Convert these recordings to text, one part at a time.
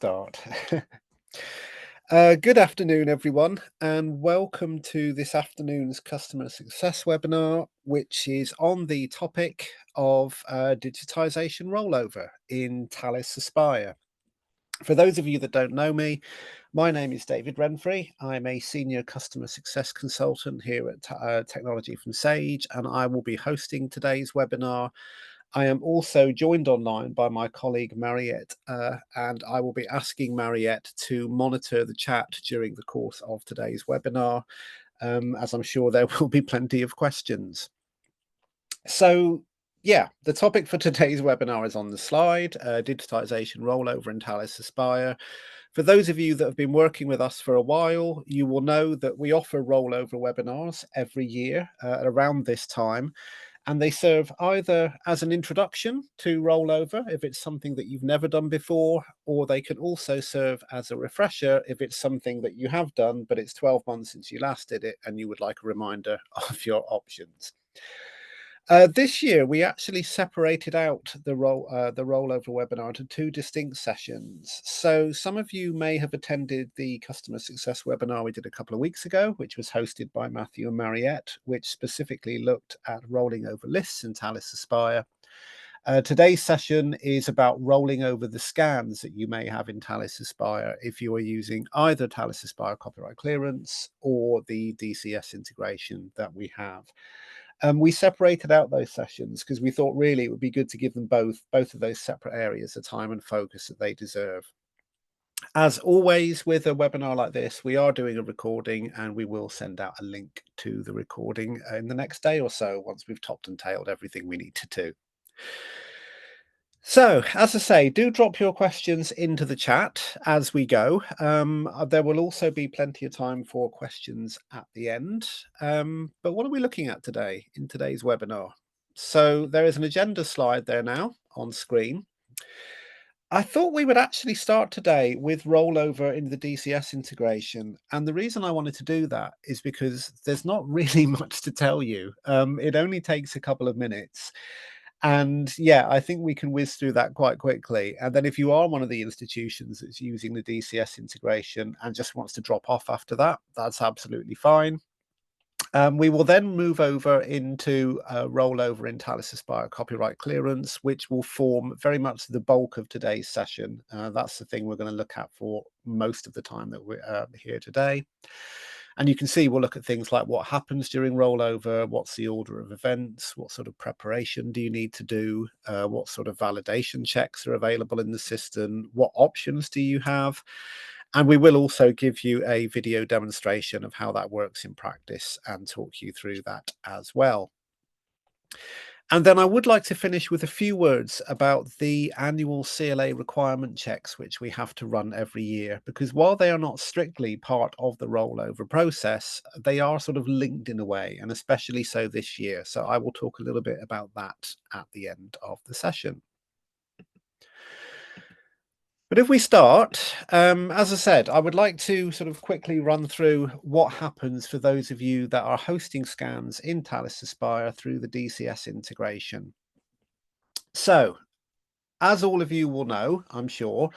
Start. Good afternoon, everyone, and welcome to this afternoon's customer success webinar, which is on the topic of digitisation rollover in Talis Aspire. For those of you that don't know me, my name is David Renfrey. I'm a senior customer success consultant here at Technology from Sage, and I will be hosting today's webinar. I am also joined online by my colleague Mariette, and I will be asking Mariette to monitor the chat during the course of today's webinar, as I'm sure there will be plenty of questions. So, yeah, the topic for today's webinar is on the slide, digitisation rollover in Talis Aspire. For those of you that have been working with us for a while, you will know that we offer rollover webinars every year around this time. And they serve either as an introduction to rollover, if it's something that you've never done before, or they can also serve as a refresher if it's something that you have done, but it's 12 months since you last did it and you would like a reminder of your options. This year, we actually separated out the rollover webinar into two distinct sessions. So some of you may have attended the customer success webinar we did a couple of weeks ago, which was hosted by Matthew and Mariette, which specifically looked at rolling over lists in Talis Aspire. Today's session is about rolling over the scans that you may have in Talis Aspire if you are using either Talis Aspire copyright clearance or the DCS integration that we have. We separated out those sessions because we thought really it would be good to give them both of those separate areas the time and focus that they deserve. As always with a webinar like this, we are doing a recording and we will send out a link to the recording in the next day or so once we've topped and tailed everything we need to do. So, as I say, do drop your questions into the chat as we go. There will also be plenty of time for questions at the end. But what are we looking at today in today's webinar? So there is an agenda slide there now on screen. I thought we would actually start today with rollover in the DCS integration. And the reason I wanted to do that is because there's not really much to tell you. It only takes a couple of minutes. And yeah, I think we can whiz through that quite quickly. And then if you are one of the institutions that's using the DCS integration and just wants to drop off after that, that's absolutely fine. We will then move over into rollover in Talis Aspire copyright clearance, which will form very much the bulk of today's session. That's the thing we're going to look at for most of the time that we're here today. And you can see we'll look at things like what happens during rollover, what's the order of events, what sort of preparation do you need to do, what sort of validation checks are available in the system, what options do you have? And we will also give you a video demonstration of how that works in practice and talk you through that as well. And then I would like to finish with a few words about the annual CLA requirement checks, which we have to run every year, because while they are not strictly part of the rollover process, they are sort of linked in a way, and especially so this year. So I will talk a little bit about that at the end of the session. But if we start, as I said, I would like to sort of quickly run through what happens for those of you that are hosting scans in Talis Aspire through the DCS integration. So, as all of you will know, I'm sure,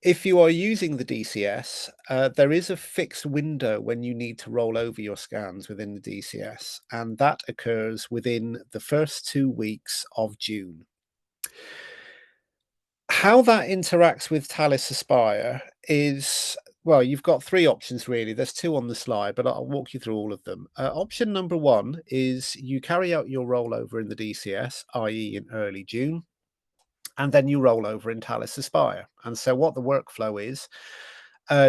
if you are using the DCS, there is a fixed window when you need to roll over your scans within the DCS, and that occurs within the first 2 weeks of June. How that interacts with Talis Aspire is, well, you've got 3 options really. There's 2 on the slide, but I'll walk you through all of them. Option number 1 is you carry out your rollover in the DCS, i.e. in early June, and then you roll over in Talis Aspire. And so what the workflow is,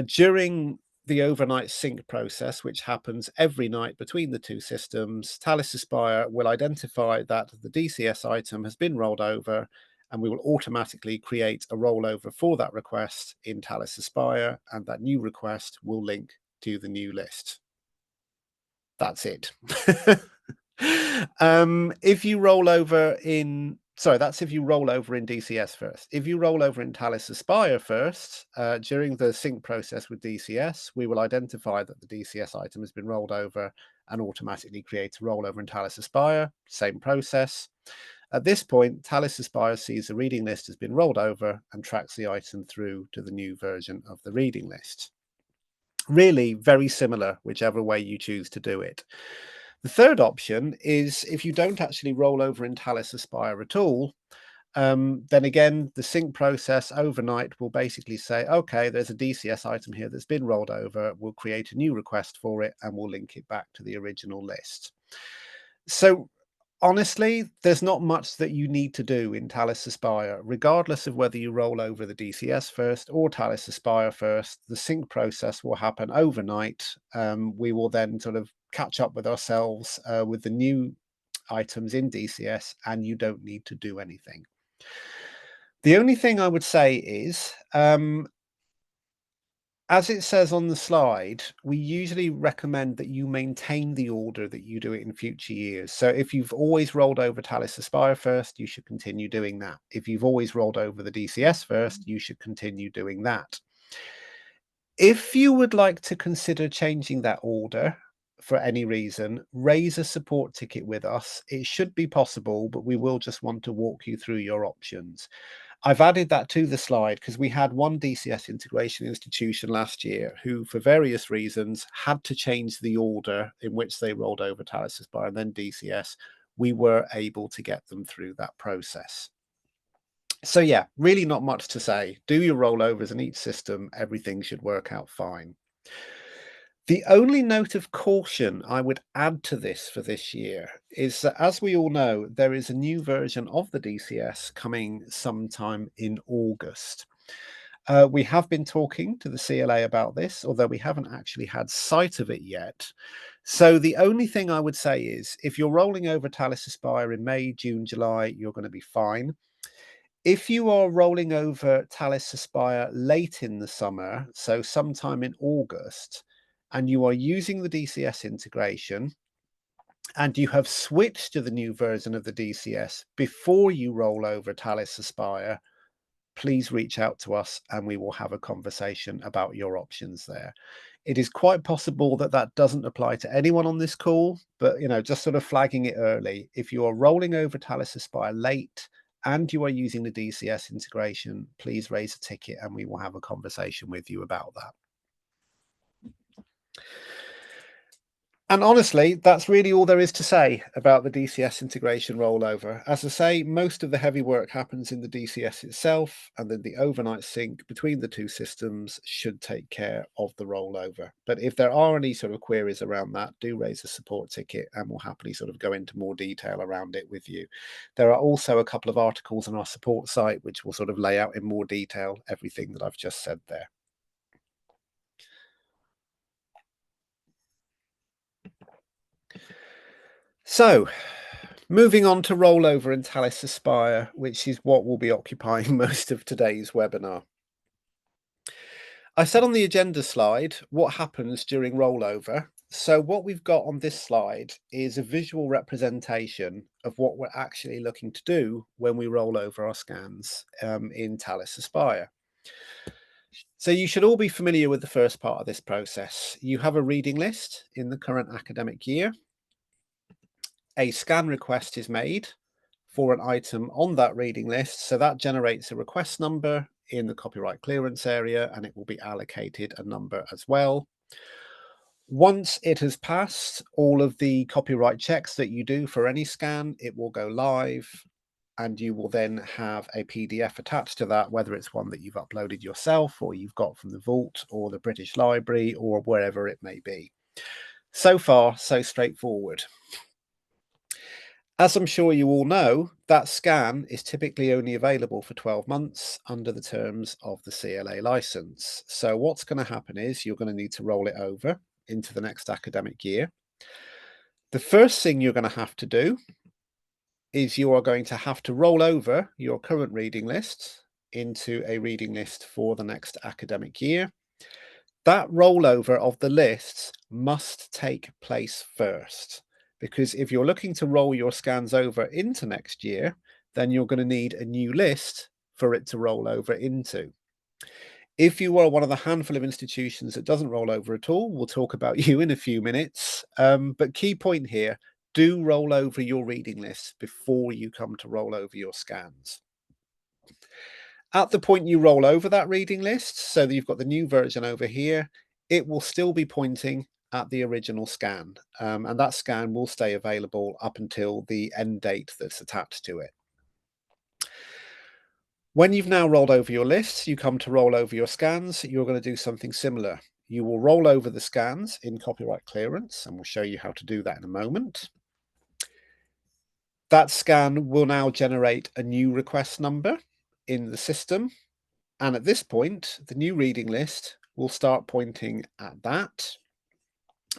during the overnight sync process, which happens every night between the 2 systems, Talis Aspire will identify that the DCS item has been rolled over, and we will automatically create a rollover for that request in Talis Aspire, and that new request will link to the new list. That's it. If you roll over in, sorry, that's if you roll over in DCS first. If you roll over in Talis Aspire first, during the sync process with DCS, we will identify that the DCS item has been rolled over and automatically create a rollover in Talis Aspire. Same process. At this point, Talis Aspire sees the reading list has been rolled over and tracks the item through to the new version of the reading list. Really very similar, whichever way you choose to do it. The third option is if you don't actually roll over in Talis Aspire at all, then again, the sync process overnight will basically say, okay, there's a DCS item here that's been rolled over. We'll create a new request for it and we'll link it back to the original list. So honestly, there's not much that you need to do in Talis Aspire, regardless of whether you roll over the DCS first or Talis Aspire first. The sync process will happen overnight. We will then sort of catch up with ourselves with the new items in DCS, and you don't need to do anything. The only thing I would say is, as it says on the slide, we usually recommend that you maintain the order that you do it in future years. So if you've always rolled over Talis Aspire first, you should continue doing that. If you've always rolled over the DCS first, you should continue doing that. If you would like to consider changing that order for any reason, raise a support ticket with us. It should be possible, but we will just want to walk you through your options. I've added that to the slide because we had one DCS integration institution last year who, for various reasons, had to change the order in which they rolled over Talis Aspire and then DCS. We were able to get them through that process. So yeah, really not much to say. Do your rollovers in each system, everything should work out fine. The only note of caution I would add to this for this year is that, as we all know, there is a new version of the DCS coming sometime in August. We have been talking to the CLA about this, although we haven't actually had sight of it yet. So the only thing I would say is if you're rolling over Talis Aspire in May, June, July, you're going to be fine. If you are rolling over Talis Aspire late in the summer, so sometime in August, and you are using the DCS integration, and you have switched to the new version of the DCS before you roll over Talis Aspire, please reach out to us and we will have a conversation about your options there. It is quite possible that that doesn't apply to anyone on this call, but just sort of flagging it early. If you are rolling over Talis Aspire late and you are using the DCS integration, please raise a ticket and we will have a conversation with you about that. And honestly, that's really all there is to say about the DCS integration rollover. As I say, most of the heavy work happens in the DCS itself, and then the overnight sync between the two systems should take care of the rollover. But if there are any sort of queries around that, do raise a support ticket and we'll happily sort of go into more detail around it with you. There are also a couple of articles on our support site which will sort of lay out in more detail everything that I've just said there. So, moving on to rollover in Talis Aspire, which is what will be occupying most of today's webinar. I said on the agenda slide what happens during rollover. So what we've got on this slide is a visual representation of what we're actually looking to do when we roll over our scans in Talis Aspire. So you should all be familiar with the first part of this process. You have a reading list in the current academic year. A scan request is made for an item on that reading list. So that generates a request number in the copyright clearance area, and it will be allocated a number as well. Once it has passed all of the copyright checks that you do for any scan, it will go live, and you will then have a PDF attached to that, whether it's one that you've uploaded yourself or you've got from the Vault or the British Library or wherever it may be. So far, so straightforward. As I'm sure you all know, that scan is typically only available for 12 months under the terms of the CLA license. So what's going to happen is you're going to need to roll it over into the next academic year. The first thing you're going to have to do is you are going to have to roll over your current reading list into a reading list for the next academic year. That rollover of the lists must take place first, because if you're looking to roll your scans over into next year, then you're going to need a new list for it to roll over into. If you are one of the handful of institutions that doesn't roll over at all, we'll talk about you in a few minutes. But key point here, do roll over your reading lists before you come to roll over your scans. At the point you roll over that reading list, so that you've got the new version over here, it will still be pointing at the original scan, and that scan will stay available up until the end date that's attached to it. When you've now rolled over your lists, you come to roll over your scans, you're going to do something similar. You will roll over the scans in copyright clearance, and we'll show you how to do that in a moment. That scan will now generate a new request number in the system. And at this point, the new reading list will start pointing at that.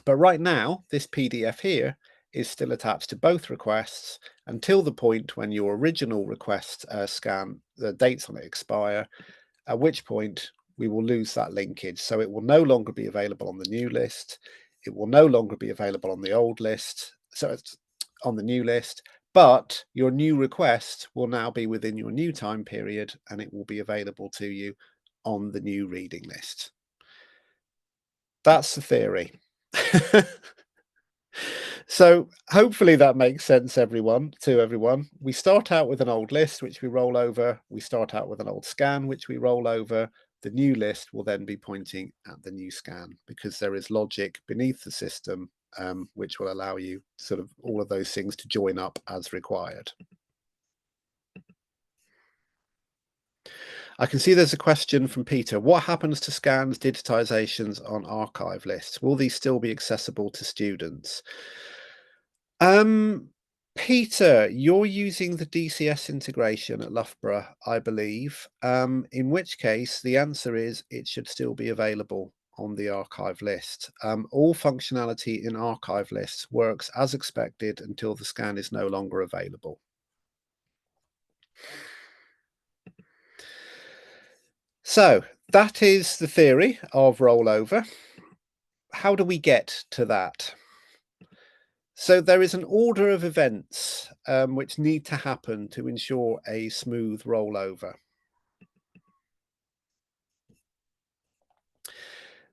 But right now, this PDF here is still attached to both requests until the point when your original request scan, the dates on it expire, at which point we will lose that linkage. So it will no longer be available on the new list. It will no longer be available on the old list. So it's on the new list, but your new request will now be within your new time period and it will be available to you on the new reading list. That's the theory. So hopefully that makes sense, everyone. We start out with an old list, which we roll over. We start out with an old scan, which we roll over. The new list will then be pointing at the new scan because there is logic beneath the system, which will allow you sort of all of those things to join up as required. I can see there's a question from Peter. What happens to scans, digitizations on archive lists? Will these still be accessible to students? Peter, you're using the DCS integration at Loughborough, I believe, in which case the answer is it should still be available on the archive list. All functionality in archive lists works as expected until the scan is no longer available. So that is the theory of rollover. How do we get to that? So there is an order of events which need to happen to ensure a smooth rollover.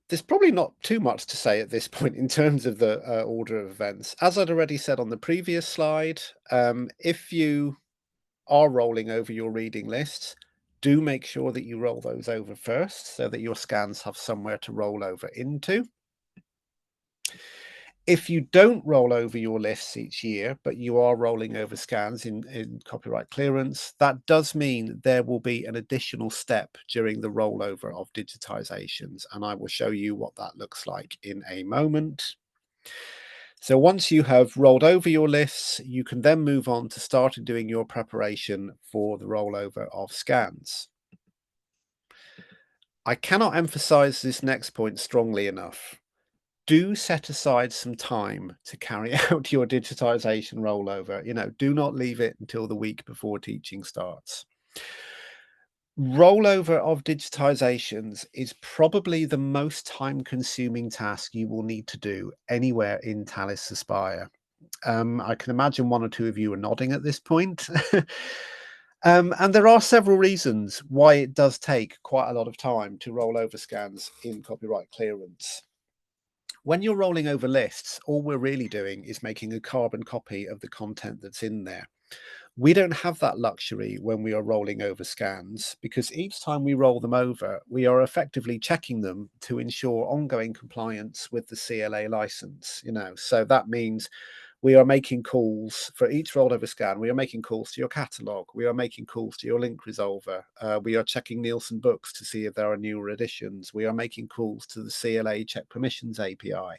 There's probably not too much to say at this point in terms of the order of events. As I'd already said on the previous slide, if you are rolling over your reading lists, do make sure that you roll those over first so that your scans have somewhere to roll over into. If you don't roll over your lists each year, but you are rolling over scans in copyright clearance, that does mean there will be an additional step during the rollover of digitizations, and I will show you what that looks like in a moment. So once you have rolled over your lists, you can then move on to start doing your preparation for the rollover of scans. I cannot emphasize this next point strongly enough. Do set aside some time to carry out your digitization rollover. Do not leave it until the week before teaching starts. Rollover of digitizations is probably the most time-consuming task you will need to do anywhere in Talis Aspire. I can imagine one or two of you are nodding at this point. And there are several reasons why it does take quite a lot of time to roll over scans in copyright clearance. When you're rolling over lists, all we're really doing is making a carbon copy of the content that's in there. We don't have that luxury when we are rolling over scans because each time we roll them over, we are effectively checking them to ensure ongoing compliance with the CLA license. So that means we are making calls for each rolled over scan. We are making calls to your catalog. We are making calls to your link resolver. We are checking Nielsen books to see if there are newer editions. We are making calls to the CLA check permissions API.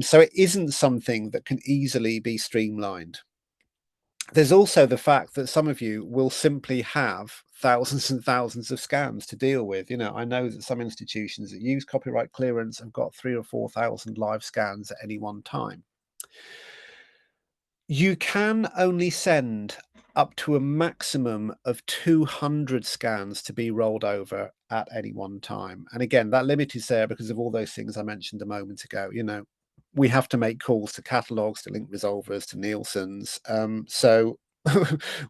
So it isn't something that can easily be streamlined. There's also the fact that some of you will simply have thousands and thousands of scans to deal with. I know that some institutions that use copyright clearance have got 3,000 or 4,000 live scans at any one time. You can only send up to a maximum of 200 scans to be rolled over at any one time. And again, that limit is there because of all those things I mentioned a moment ago. We have to make calls to catalogs, to link resolvers, to Nielsen's. So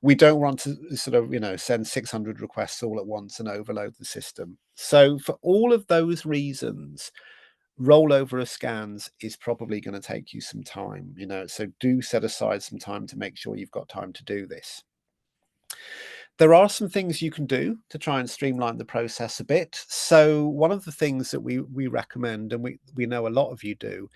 we don't want to sort of, send 600 requests all at once and overload the system. So for all of those reasons, rollover of scans is probably going to take you some time, so do set aside some time to make sure you've got time to do this. There are some things you can do to try and streamline the process a bit. So one of the things that we recommend, and we know a lot of you do,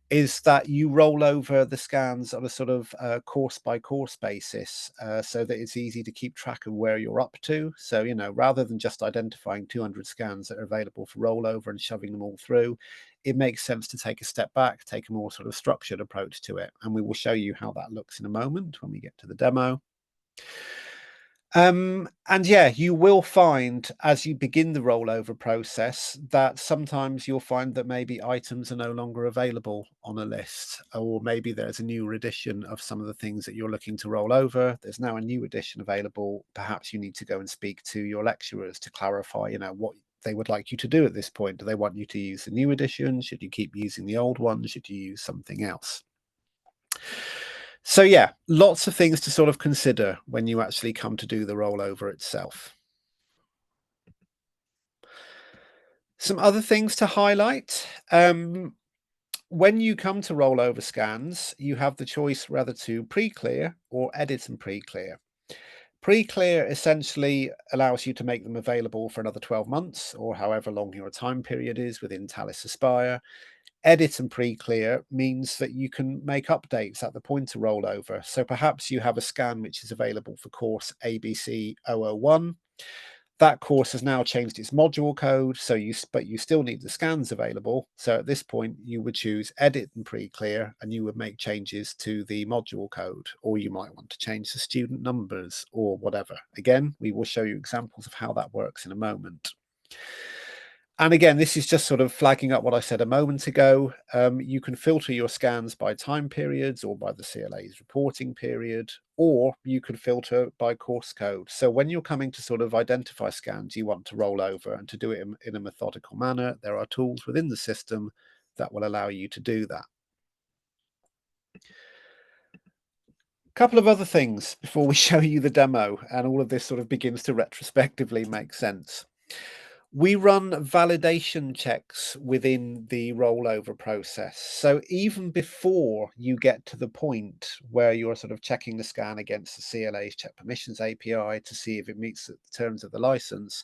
is that you roll over the scans on a sort of course by course basis, so that it's easy to keep track of where you're up to. So, rather than just identifying 200 scans that are available for rollover and shoving them all through, it makes sense to take a step back, take a more sort of structured approach to it. And we will show you how that looks in a moment when we get to the demo. And yeah, you will find as you begin the rollover process that sometimes you'll find that maybe items are no longer available on a list, or maybe there's a newer edition of some of the things that you're looking to roll over. There's now a new edition available. Perhaps you need to go and speak to your lecturers to clarify, what they would like you to do at this point. Do they want you to use the new edition? Should you keep using the old one? Should you use something else? So yeah, lots of things to sort of consider when you actually come to do the rollover itself. Some other things to highlight. When you come to rollover scans, you have the choice whether to pre-clear or edit and pre-clear. Pre-clear essentially allows you to make them available for another 12 months or however long your time period is within Talis Aspire. Edit and pre-clear means that you can make updates at the point of rollover. So perhaps you have a scan which is available for course ABC 001. That course has now changed its module code, but you still need the scans available. So at this point, you would choose edit and pre-clear, and you would make changes to the module code, or you might want to change the student numbers or whatever. Again, we will show you examples of how that works in a moment. And again, this is just sort of flagging up what I said a moment ago. You can filter your scans by time periods or by the CLA's reporting period, or you can filter by course code. So when you're coming to sort of identify scans you want to roll over and to do it in a methodical manner, there are tools within the system that will allow you to do that. A couple of other things before we show you the demo and all of this sort of begins to retrospectively make sense. We run validation checks within the rollover process. So even before you get to the point where you're sort of checking the scan against the CLA's Check Permissions API to see if it meets the terms of the license,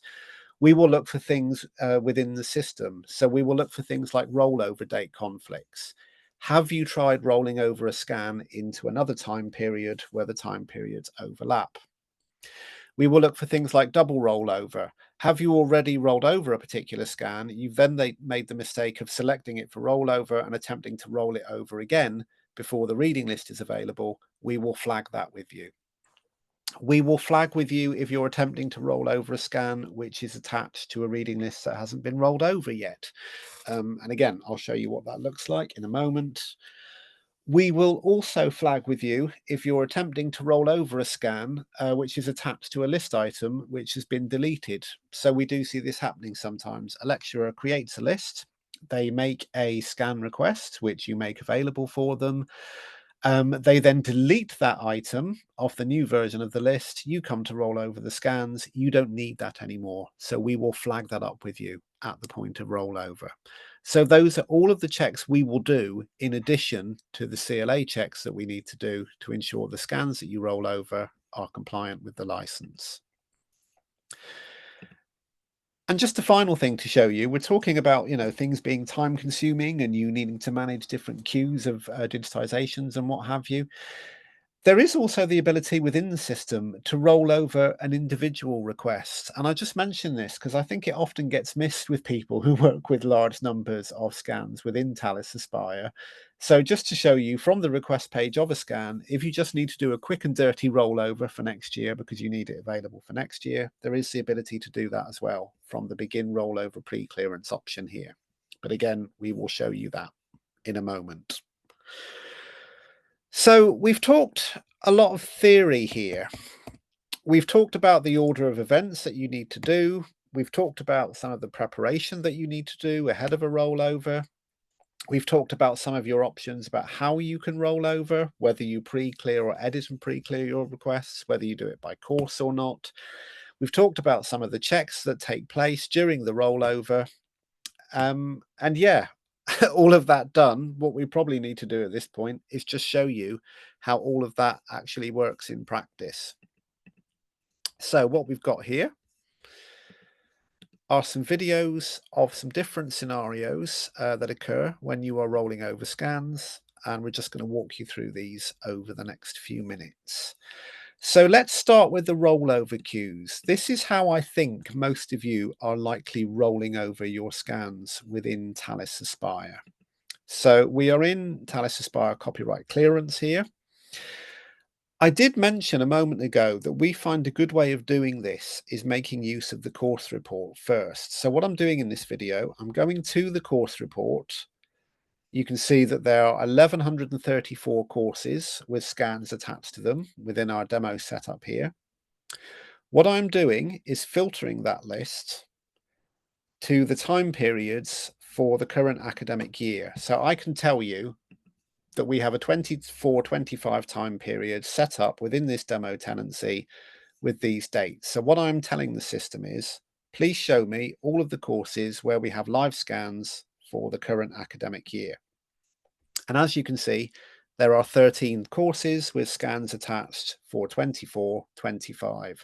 we will look for things within the system. So we will look for things like rollover date conflicts. Have you tried rolling over a scan into another time period where the time periods overlap? We will look for things like double rollover. Have you already rolled over a particular scan? You've then made the mistake of selecting it for rollover and attempting to roll it over again before the reading list is available. We will flag that with you. We will flag with you if you're attempting to roll over a scan which is attached to a reading list that hasn't been rolled over yet. And again, I'll show you what that looks like in a moment. We will also flag with you if you're attempting to roll over a scan which is attached to a list item which has been deleted. So we do see this happening sometimes. A lecturer creates a list, they make a scan request which you make available for them. They then delete that item off the new version of the list. You come to roll over the scans. You don't need that anymore. So we will flag that up with you at the point of rollover. So those are all of the checks we will do in addition to the CLA checks that we need to do to ensure the scans that you roll over are compliant with the license. And just a final thing to show you, we're talking about, things being time consuming and you needing to manage different queues of digitizations and what have you. There is also the ability within the system to roll over an individual request. And I just mention this because I think it often gets missed with people who work with large numbers of scans within Talis Aspire. So just to show you from the request page of a scan, if you just need to do a quick and dirty rollover for next year because you need it available for next year, there is the ability to do that as well from the begin rollover pre-clearance option here. But again, we will show you that in a moment. So we've talked a lot of theory here. We've talked about the order of events that you need to do. We've talked about some of the preparation that you need to do ahead of a rollover. We've talked about some of your options about how you can roll over, whether you pre-clear or edit and pre-clear your requests, whether you do it by course or not. We've talked about some of the checks that take place during the rollover. And yeah, all of that done, what we probably need to do at this point is just show you how all of that actually works in practice. So what we've got here are some videos of some different scenarios that occur when you are rolling over scans, and we're just going to walk you through these over the next few minutes. So let's start with the rollover queues. This is how I think most of you are likely rolling over your scans within Talis Aspire. So we are in Talis Aspire copyright clearance here. I did mention a moment ago that we find a good way of doing this is making use of the course report first. So what I'm doing in this video, I'm going to the course report. You can see that there are 1,134 courses with scans attached to them within our demo setup here. What I'm doing is filtering that list to the time periods for the current academic year. So I can tell you that we have a 24-25 time period set up within this demo tenancy with these dates. So what I'm telling the system is, please show me all of the courses where we have live scans for the current academic year. And as you can see, there are 13 courses with scans attached for 24-25.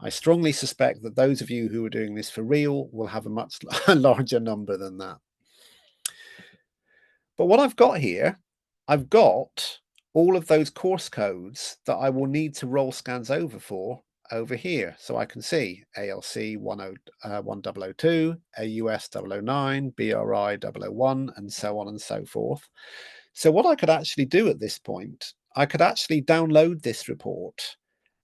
I strongly suspect that those of you who are doing this for real will have a much larger number than that. But what I've got here, I've got all of those course codes that I will need to roll scans over for over here. So I can see ALC 1002, AUS 009, BRI 001, and so on and so forth. So what I could actually do at this point, I could actually download this report,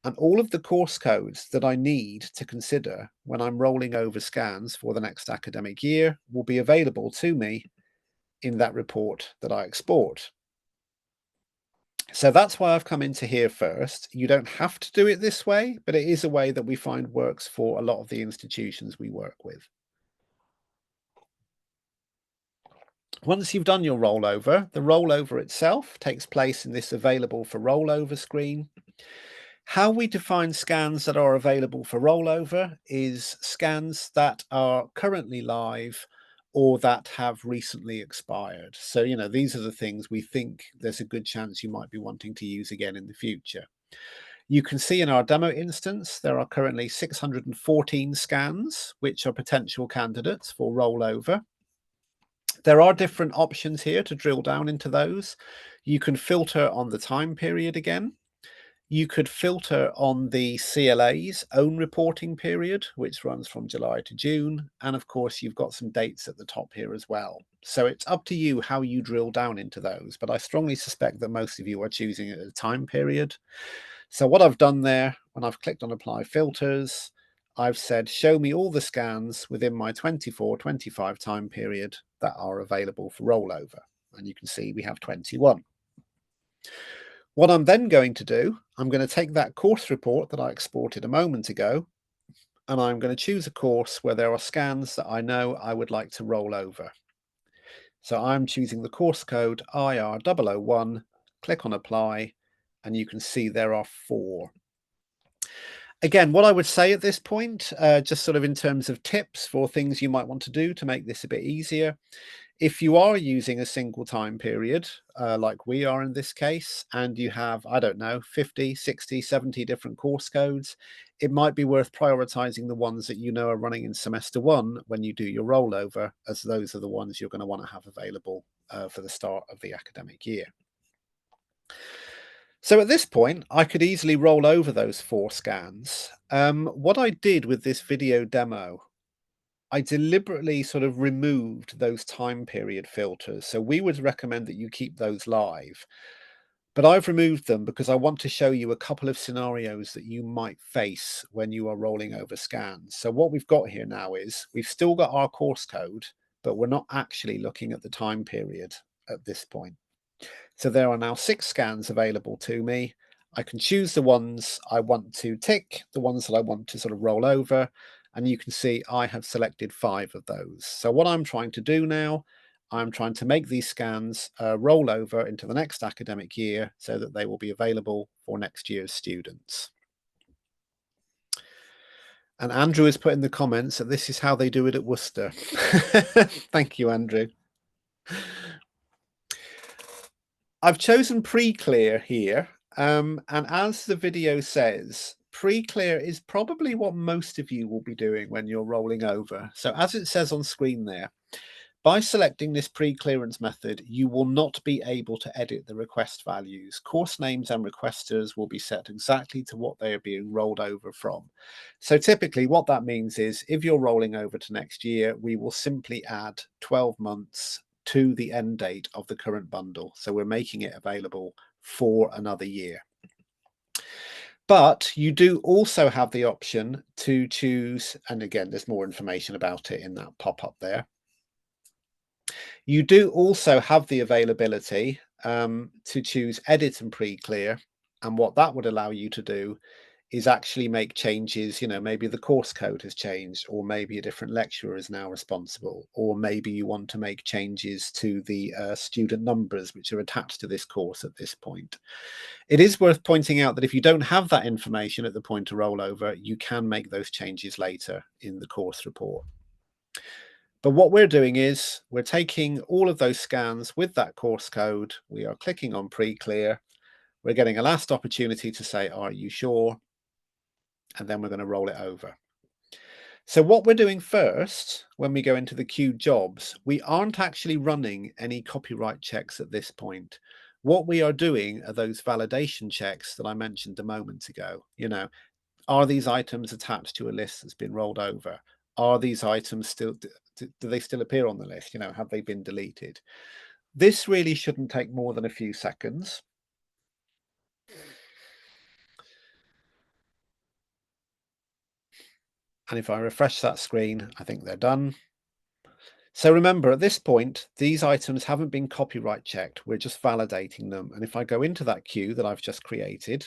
and all of the course codes that I need to consider when I'm rolling over scans for the next academic year will be available to me in that report that I export. So that's why I've come into here first. You don't have to do it this way, but it is a way that we find works for a lot of the institutions we work with. Once you've done your rollover, the rollover itself takes place in this available for rollover screen. How we define scans that are available for rollover is scans that are currently live or that have recently expired. So, these are the things we think there's a good chance you might be wanting to use again in the future. You can see in our demo instance, there are currently 614 scans, which are potential candidates for rollover. There are different options here to drill down into those. You can filter on the time period again. You could filter on the CLA's own reporting period, which runs from July to June. And of course, you've got some dates at the top here as well. So it's up to you how you drill down into those. But I strongly suspect that most of you are choosing a time period. So what I've done there, when I've clicked on Apply Filters, I've said, show me all the scans within my 24-25 time period that are available for rollover. And you can see we have 21. What I'm then going to do, I'm going to take that course report that I exported a moment ago, and I'm going to choose a course where there are scans that I know I would like to roll over. So I'm choosing the course code IR001, click on Apply, and you can see there are 4. Again, what I would say at this point, just sort of in terms of tips for things you might want to do to make this a bit easier, if you are using a single time period, like we are in this case, and you have, I don't know, 50, 60, 70 different course codes, it might be worth prioritizing the ones that you know are running in semester 1 when you do your rollover, as those are the ones you're going to want to have available for the start of the academic year. So at this point, I could easily roll over those 4 scans. What I did with this video demo, I deliberately sort of removed those time period filters. So we would recommend that you keep those live. But I've removed them because I want to show you a couple of scenarios that you might face when you are rolling over scans. So what we've got here now is we've still got our course code, but we're not actually looking at the time period at this point. So there are now 6 scans available to me. I can choose the ones I want to tick, the ones that I want to sort of roll over, and you can see I have selected 5 of those. So what I'm trying to do now, I'm trying to make these scans roll over into the next academic year so that they will be available for next year's students. And Andrew has put in the comments that this is how they do it at Worcester. Thank you, Andrew. I've chosen pre-clear here, and as the video says, pre-clear is probably what most of you will be doing when you're rolling over. So as it says on screen there, by selecting this pre-clearance method, you will not be able to edit the request values. Course names and requesters will be set exactly to what they are being rolled over from. So typically what that means is if you're rolling over to next year, we will simply add 12 months to the end date of the current bundle. So we're making it available for another year. But you do also have the option to choose, and again, there's more information about it in that pop-up there. You do also have the availability to choose edit and pre-clear. And what that would allow you to do is actually make changes. Maybe the course code has changed, or maybe a different lecturer is now responsible, or maybe you want to make changes to the student numbers which are attached to this course at this point. It is worth pointing out that if you don't have that information at the point of rollover, you can make those changes later in the course report. But what we're doing is we're taking all of those scans with that course code. We are clicking on pre-clear. We're getting a last opportunity to say, are you sure? And then we're going to roll it over. So what we're doing first, when we go into the queued jobs, we aren't actually running any copyright checks at this point. What we are doing are those validation checks that I mentioned a moment ago. Are these items attached to a list that's been rolled over? Are these items still, do they still appear on the list? Have they been deleted? This really shouldn't take more than a few seconds. And if I refresh that screen, I think they're done. So remember, at this point, these items haven't been copyright checked. We're just validating them. And if I go into that queue that I've just created,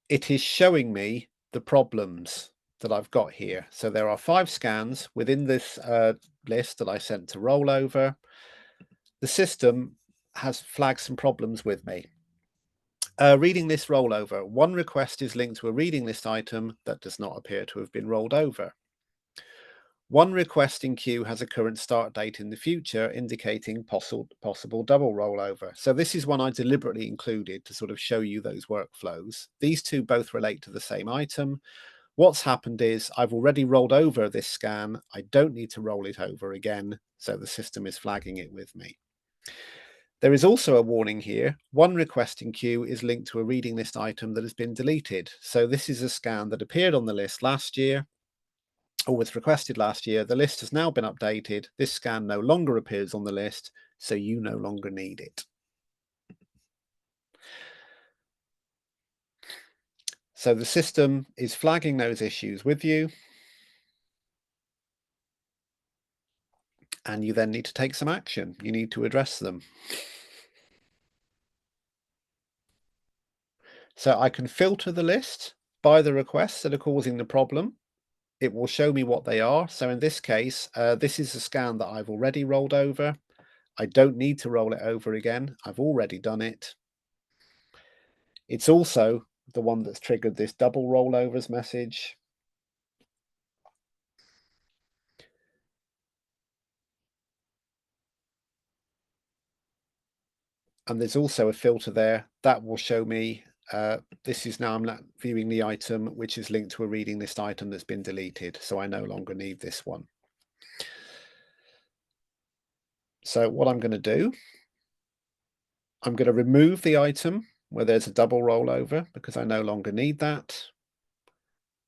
it is showing me the problems that I've got here. So there are 5 scans within this list that I sent to rollover. The system has flagged some problems with me. Reading list rollover. One request is linked to a reading list item that does not appear to have been rolled over. One request in queue has a current start date in the future, indicating possible double rollover. So this is one I deliberately included to sort of show you those workflows. These two both relate to the same item. What's happened is I've already rolled over this scan. I don't need to roll it over again, so the system is flagging it with me. There is also a warning here. One request in queue is linked to a reading list item that has been deleted. So this is a scan that appeared on the list last year, or was requested last year. The list has now been updated. This scan no longer appears on the list, so you no longer need it. So the system is flagging those issues with you, and you then need to take some action. You need to address them. So I can filter the list by the requests that are causing the problem. It will show me what they are. So in this case, this is a scan that I've already rolled over. I don't need to roll it over again. I've already done it. It's also the one that's triggered this double rollovers message. And there's also a filter there that will show me this is now I'm not viewing the item which is linked to a reading list item that's been deleted, so I no longer need this one. So what I'm going to do, I'm going to remove the item where there's a double rollover because I no longer need that.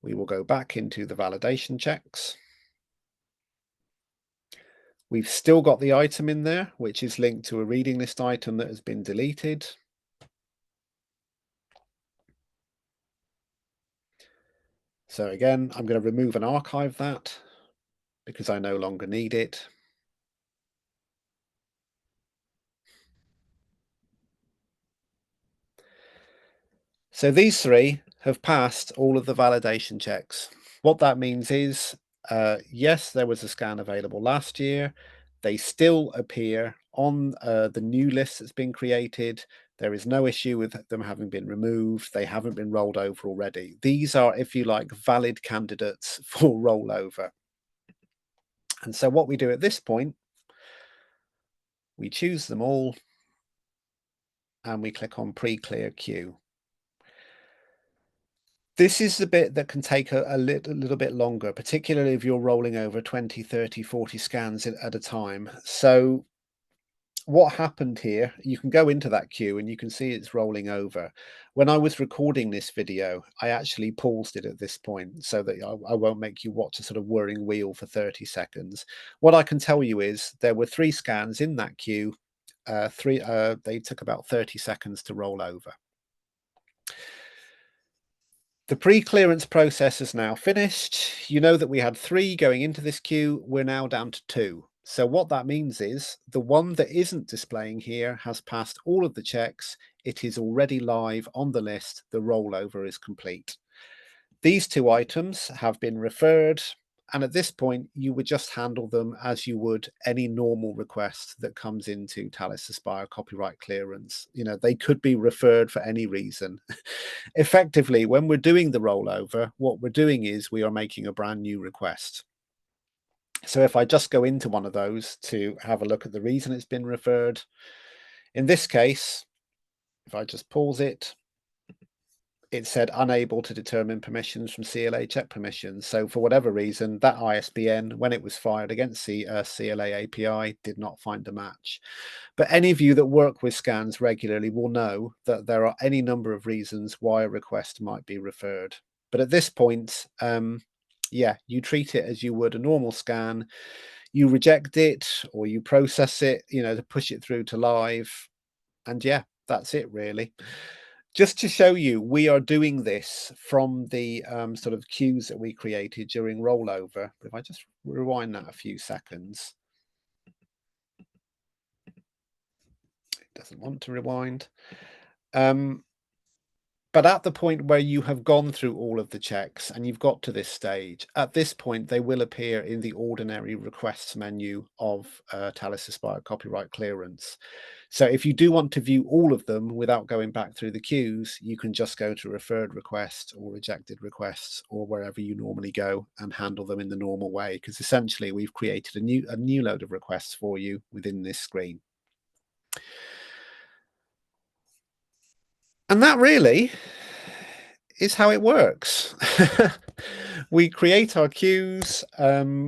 We will go back into the validation checks. We've still got the item in there, which is linked to a reading list item that has been deleted. So again, I'm going to remove and archive that because I no longer need it. So these 3 have passed all of the validation checks. What that means is, yes, there was a scan available last year. They still appear on the new list that's been created. There is no issue with them having been removed. They haven't been rolled over already. These are, if you like, valid candidates for rollover. And so what we do at this point We choose them all, and we click on pre-clear queue. This is the bit that can take a little bit longer, particularly if you're rolling over 20, 30, 40 scans at a time. So what happened here, you can go into that queue and you can see it's rolling over. When I was recording this video, I actually paused it at this point so that I won't make you watch a sort of whirring wheel for 30 seconds. What I can tell you is there were 3 scans in that queue. They took about 30 seconds to roll over. The pre-clearance process is now finished. You know that we had 3 going into this queue. We're now down to 2. So what that means is the one that isn't displaying here has passed all of the checks. It is already live on the list. The rollover is complete. These 2 items have been referred, and at this point, you would just handle them as you would any normal request that comes into Talis Aspire copyright clearance. You know, they could be referred for any reason. Effectively, when we're doing the rollover, what we're doing is we are making a brand new request. So if I just go into one of those to have a look at the reason it's been referred, in this case, if I just pause it, it said unable to determine permissions from CLA check permissions. So for whatever reason, that ISBN, when it was fired against the CLA API, did not find a match. But any of you that work with scans regularly will know that there are any number of reasons why a request might be referred. But at this point, yeah, you treat it as you would a normal scan. You reject it or you process it, you know, to push it through to live. And yeah, that's it really. Just to show you, we are doing this from the sort of queues that we created during rollover. But if I just rewind that a few seconds, it doesn't want to rewind. But at the point where you have gone through all of the checks and you've got to this stage, at this point, they will appear in the ordinary requests menu of Talis Aspire copyright clearance. So if you do want to view all of them without going back through the queues, you can just go to referred requests or rejected requests or wherever you normally go and handle them in the normal way, because essentially we've created a new load of requests for you within this screen. And that really is how it works. We create our queues,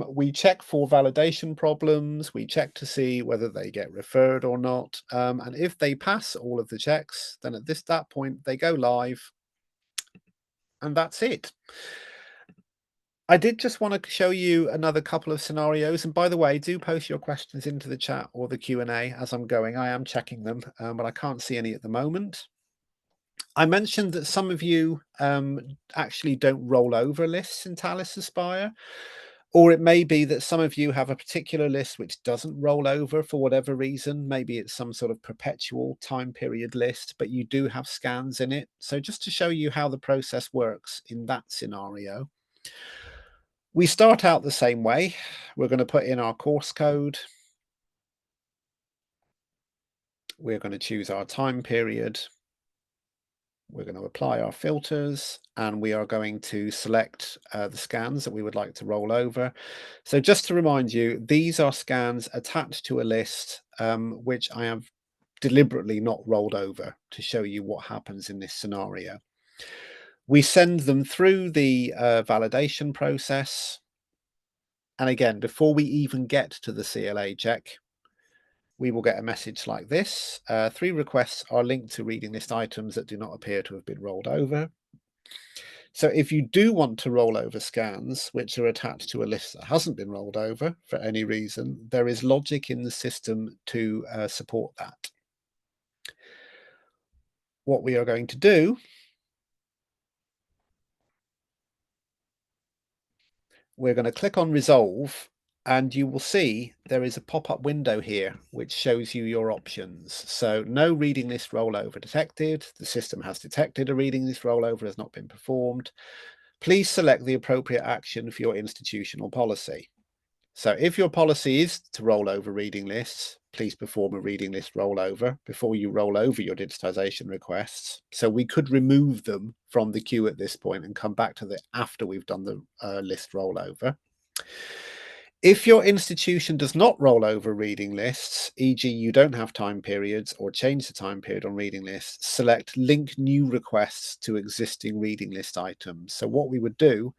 we check for validation problems, we check to see whether they get referred or not, and if they pass all of the checks, then at that point they go live, and that's it. I did just want to show you another couple of scenarios, and by the way, do post your questions into the chat or the Q&A as I'm going. I am checking them, but I can't see any at the moment. I mentioned that some of you actually don't roll over lists in Talis Aspire, or it may be that some of you have a particular list which doesn't roll over for whatever reason. Maybe it's some sort of perpetual time period list, but you do have scans in it. So just to show you how the process works in that scenario, we start out the same way. We're going to put in our course code. We're going to choose our time period. We're going to apply our filters and we are going to select the scans that we would like to roll over. So just to remind you, these are scans attached to a list, which I have deliberately not rolled over to show you what happens in this scenario. We send them through the validation process. And again, before we even get to the CLA check, we will get a message like this. 3 requests are linked to reading list items that do not appear to have been rolled over. So if you do want to roll over scans which are attached to a list that hasn't been rolled over for any reason, there is logic in the system to support that. What we are going to do, we're going to click on Resolve, and you will see there is a pop-up window here which shows you your options. So no reading list rollover detected. The system has detected a reading list rollover has not been performed. Please select the appropriate action for your institutional policy. So if your policy is to roll over reading lists, please perform a reading list rollover before you roll over your digitisation requests. So we could remove them from the queue at this point and come back to the after we've done the list rollover. If your institution does not roll over reading lists, e.g. you don't have time periods or change the time period on reading lists, select link new requests to existing reading list items. So what we would do,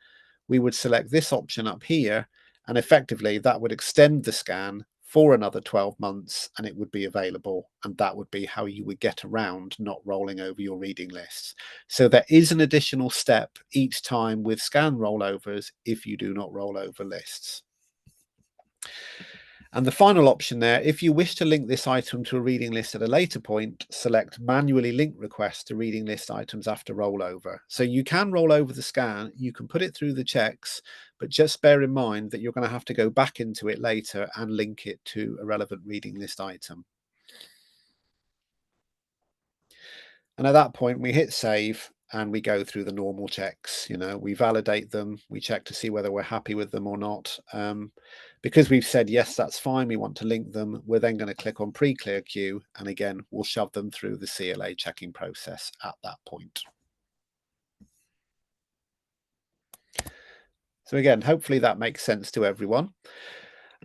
we would select this option up here, and effectively that would extend the scan for another 12 months and it would be available. And that would be how you would get around not rolling over your reading lists. So there is an additional step each time with scan rollovers if you do not roll over lists. And the final option there, if you wish to link this item to a reading list at a later point, select manually link requests to reading list items after rollover. So you can roll over the scan, you can put it through the checks, but just bear in mind that you're going to have to go back into it later and link it to a relevant reading list item. And at that point, we hit save and we go through the normal checks. We validate them, we check to see whether we're happy with them or not. Because we've said, yes, that's fine, we want to link them, we're then going to click on pre-clear queue. And again, we'll shove them through the CLA checking process at that point. So again, hopefully that makes sense to everyone.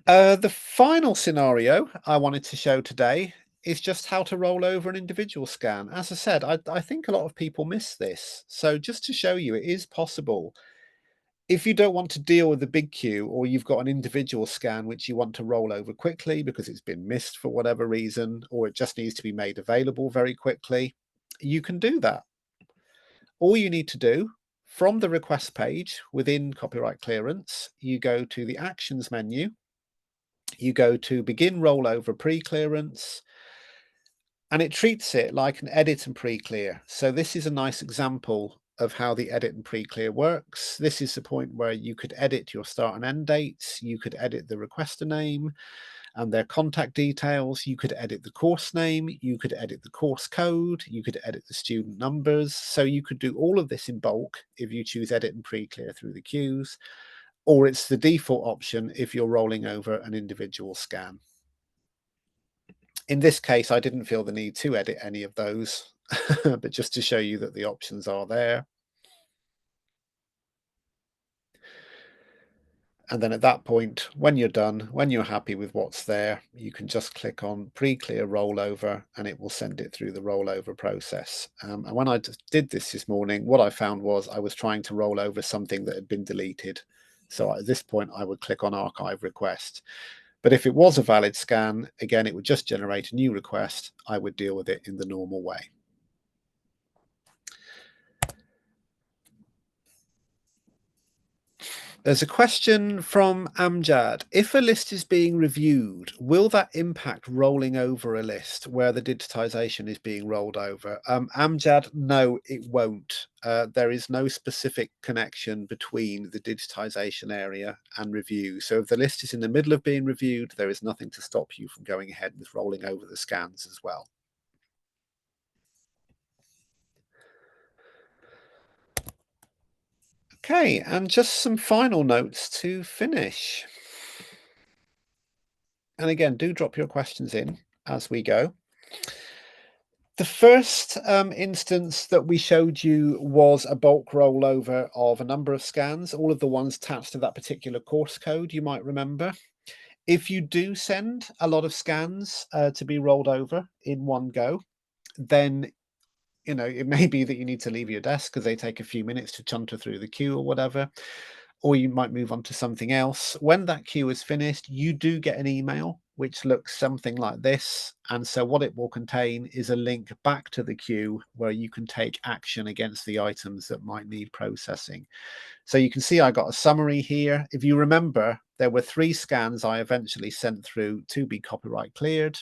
The final scenario I wanted to show today is just how to roll over an individual scan. As I said, I think a lot of people miss this. So just to show you, it is possible. If you don't want to deal with the big queue, or you've got an individual scan which you want to roll over quickly because it's been missed for whatever reason, or it just needs to be made available very quickly, you can do that. All you need to do from the request page within copyright clearance, you go to the actions menu, you go to begin rollover pre-clearance, and it treats it like an edit and pre-clear. So this is a nice example of how the edit and pre-clear works. This is the point where you could edit your start and end dates, you could edit the requester name and their contact details, you could edit the course name, you could edit the course code, you could edit the student numbers. So you could do all of this in bulk if you choose edit and pre-clear through the queues, or it's the default option if you're rolling over an individual scan. In this case, I didn't feel the need to edit any of those, but just to show you that the options are there. And then at that point, when you're done, when you're happy with what's there, you can just click on pre-clear rollover and it will send it through the rollover process. And when I did this morning, what I found was I was trying to roll over something that had been deleted. So at this point, I would click on archive request. But if it was a valid scan, again, it would just generate a new request. I would deal with it in the normal way. There's a question from Amjad. If a list is being reviewed, will that impact rolling over a list where the digitization is being rolled over? Amjad, no, it won't. There is no specific connection between the digitization area and review. So if the list is in the middle of being reviewed, there is nothing to stop you from going ahead with rolling over the scans as well. Okay, and just some final notes to finish. And again, do drop your questions in as we go. The first instance that we showed you was a bulk rollover of a number of scans, all of the ones attached to that particular course code, you might remember. If you do send a lot of scans to be rolled over in one go, then it may be that you need to leave your desk because they take a few minutes to chunter through the queue or whatever, or you might move on to something else. When that queue is finished, you do get an email which looks something like this. And so what it will contain is a link back to the queue where you can take action against the items that might need processing. So you can see I got a summary here. If you remember, there were 3 scans I eventually sent through to be copyright cleared.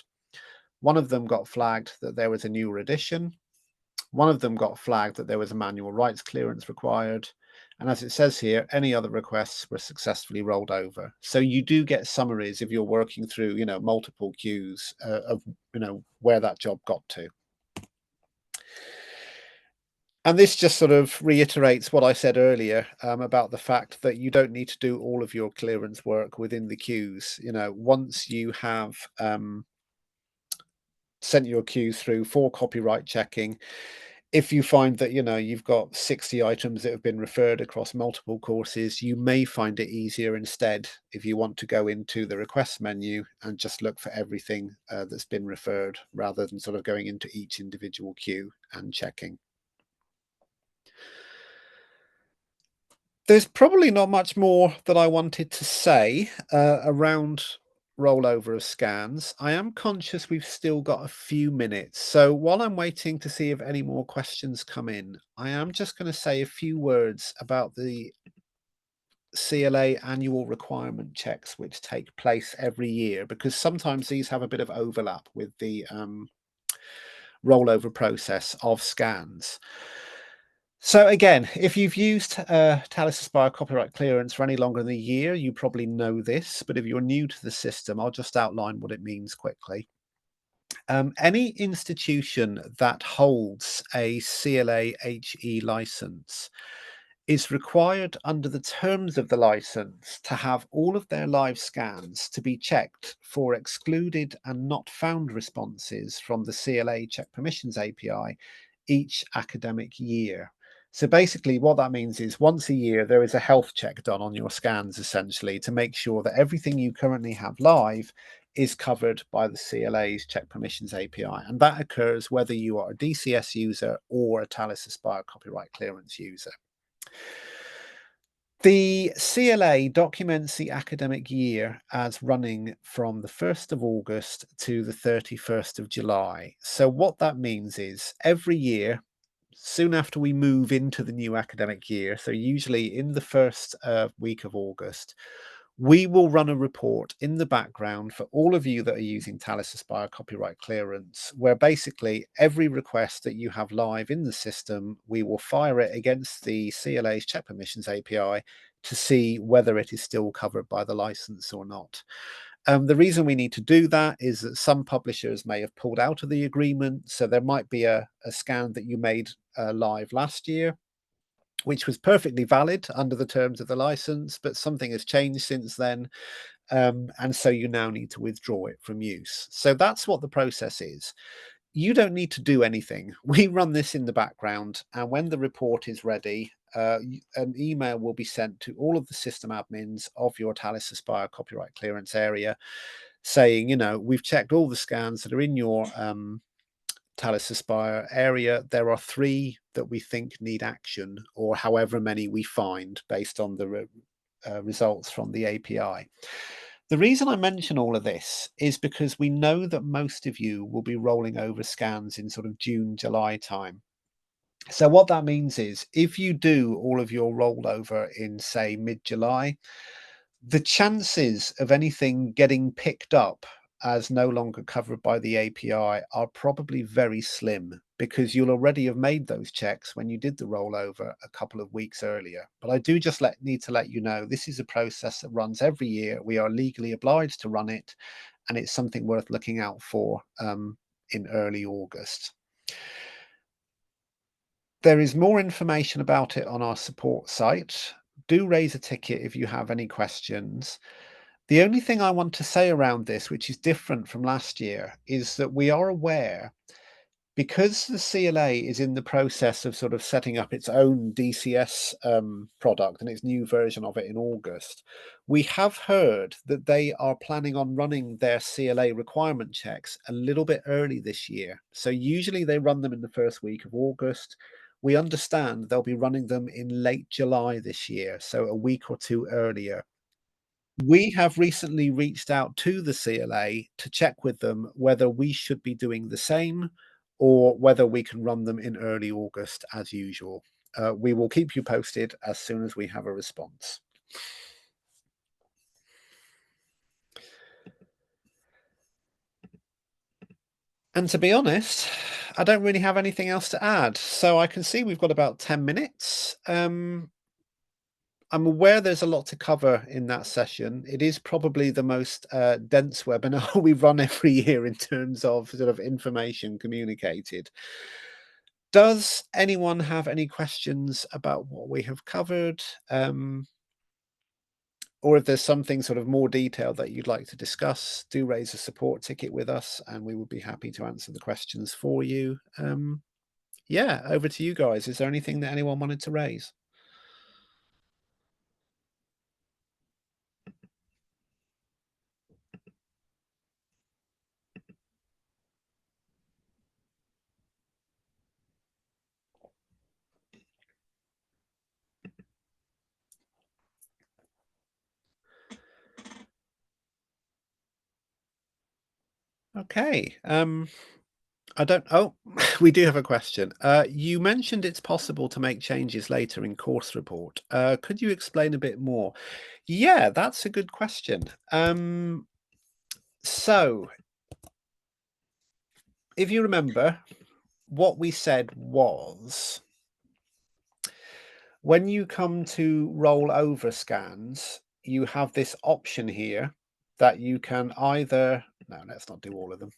One of them got flagged that there was a newer edition. One of them got flagged that there was a manual rights clearance required. And as it says here, any other requests were successfully rolled over. So you do get summaries if you're working through, multiple queues of, where that job got to. And this just sort of reiterates what I said earlier about the fact that you don't need to do all of your clearance work within the queues. Once you have sent your queue through for copyright checking, If you find that, you've got 60 items that have been referred across multiple courses, you may find it easier instead if you want to go into the request menu and just look for everything that's been referred rather than sort of going into each individual queue and checking. There's probably not much more that I wanted to say around rollover of scans. I am conscious we've still got a few minutes. So while I'm waiting to see if any more questions come in, I am just going to say a few words about the CLA annual requirement checks, which take place every year, because sometimes these have a bit of overlap with the rollover process of scans. So again, if you've used Talis Aspire copyright clearance for any longer than a year, you probably know this, but if you're new to the system, I'll just outline what it means quickly. Any institution that holds a CLA HE license is required under the terms of the license to have all of their live scans to be checked for excluded and not found responses from the CLA Check Permissions API each academic year. So basically what that means is once a year there is a health check done on your scans essentially to make sure that everything you currently have live is covered by the CLA's Check Permissions API, and that occurs whether you are a DCS user or a Talis Aspire copyright clearance user. The CLA documents the academic year as running from the 1st of August to the 31st of July. So what that means is every year, soon after we move into the new academic year, so usually in the first week of August, we will run a report in the background for all of you that are using Talis Aspire copyright clearance, where basically every request that you have live in the system, we will fire it against the CLA's Check Permissions API to see whether it is still covered by the license or not. The reason we need to do that is that some publishers may have pulled out of the agreement. So there might be a scan that you made live last year, which was perfectly valid under the terms of the license, but something has changed since then. And so you now need to withdraw it from use. So that's what the process is. You don't need to do anything. We run this in the background, and when the report is ready, an email will be sent to all of the system admins of your Talis Aspire copyright clearance area saying, we've checked all the scans that are in your Talis Aspire area. There are 3 that we think need action, or however many we find based on the results from the API. The reason I mention all of this is because we know that most of you will be rolling over scans in sort of June, July time. So what that means is if you do all of your rollover in, say, mid-July, the chances of anything getting picked up as no longer covered by the API are probably very slim because you'll already have made those checks when you did the rollover a couple of weeks earlier. But I do just need to let you know this is a process that runs every year. We are legally obliged to run it, and it's something worth looking out for in early August. There is more information about it on our support site. Do raise a ticket if you have any questions. The only thing I want to say around this, which is different from last year, is that we are aware, because the CLA is in the process of sort of setting up its own DCS product and its new version of it in August, we have heard that they are planning on running their CLA requirement checks a little bit early this year. So usually they run them in the first week of August. We understand they'll be running them in late July this year, so a week or 2 earlier. We have recently reached out to the CLA to check with them whether we should be doing the same or whether we can run them in early August as usual. We will keep you posted as soon as we have a response. And to be honest, I don't really have anything else to add. So I can see we've got about 10 minutes. I'm aware there's a lot to cover in that session. It is probably the most dense webinar we run every year in terms of sort of information communicated. Does anyone have any questions about what we have covered? Or if there's something sort of more detailed that you'd like to discuss, do raise a support ticket with us and we would be happy to answer the questions for you. Yeah, over to you guys. Is there anything that anyone wanted to raise? Okay. I don't. Oh, we do have a question. You mentioned it's possible to make changes later in course report. Could you explain a bit more? Yeah, that's a good question. So, if you remember, what we said was when you come to roll over scans, you have this option here that you can either, no, let's not do all of them.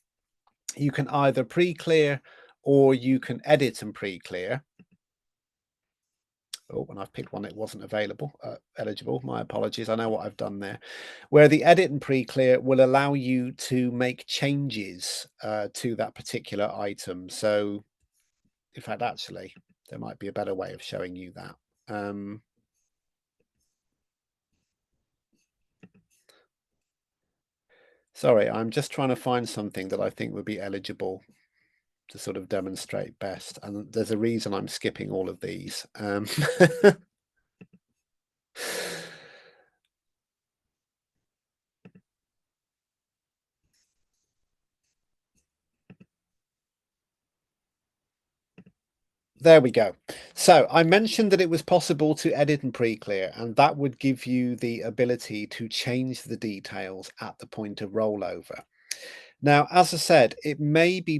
You can either pre-clear or you can edit and pre-clear. Oh, when I've picked one, it wasn't eligible. My apologies. I know what I've done there. Where the edit and pre-clear will allow you to make changes to that particular item. So, in fact, actually, there might be a better way of showing you that. Sorry, I'm just trying to find something that I think would be eligible to sort of demonstrate best. And there's a reason I'm skipping all of these. There we go. So I mentioned that it was possible to edit and pre-clear, and that would give you the ability to change the details at the point of rollover. Now, as I said, it may be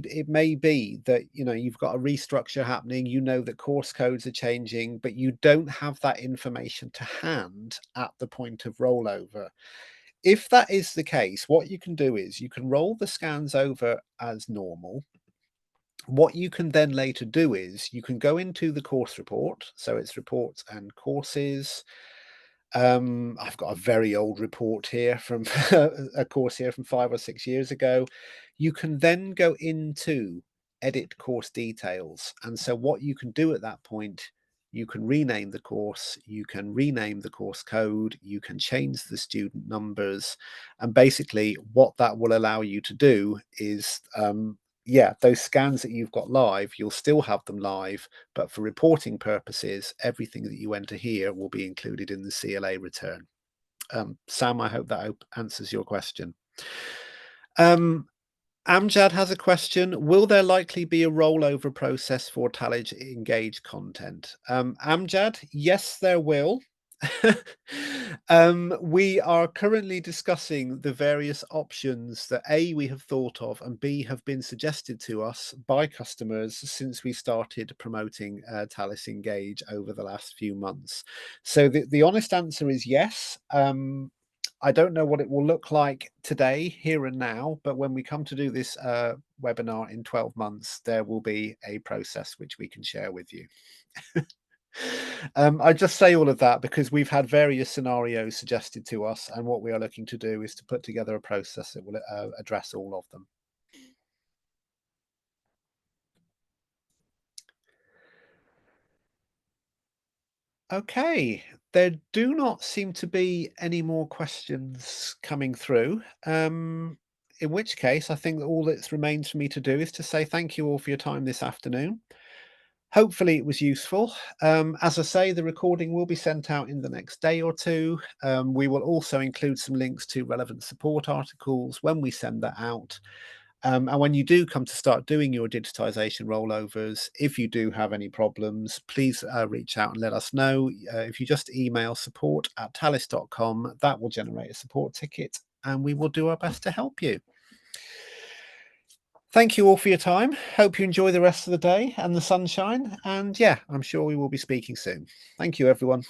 that you've got a restructure happening, that course codes are changing, but you don't have that information to hand at the point of rollover. If that is the case, what you can do is you can roll the scans over as normal. What you can then later do is you can go into the course report. So it's reports and courses. I've got a very old report here from a course here from 5 or 6 years ago. You can then go into edit course details. And so what you can do at that point, you can rename the course, you can rename the course code, you can change the student numbers. And basically what that will allow you to do is yeah, those scans that you've got live, you'll still have them live, but for reporting purposes, everything that you enter here will be included in the CLA return. Sam, I hope that answers your question. Amjad has a question. Will there likely be a rollover process for Talis Engage content? Amjad, yes, there will. We are currently discussing the various options that A, we have thought of, and B, have been suggested to us by customers since we started promoting Talis Engage over the last few months. So the honest answer is yes. I don't know what it will look like today, here and now, but when we come to do this webinar in 12 months, there will be a process which we can share with you. I just say all of that because we've had various scenarios suggested to us, and what we are looking to do is to put together a process that will address all of them. Okay, there do not seem to be any more questions coming through. In which case, I think that all that remains for me to do is to say thank you all for your time this afternoon. Hopefully, it was useful. As I say, the recording will be sent out in the next day or two. We will also include some links to relevant support articles when we send that out. And when you do come to start doing your digitisation rollovers, if you do have any problems, please reach out and let us know. If you just email support@talis.com, that will generate a support ticket and we will do our best to help you. Thank you all for your time. Hope you enjoy the rest of the day and the sunshine. And yeah, I'm sure we will be speaking soon. Thank you, everyone.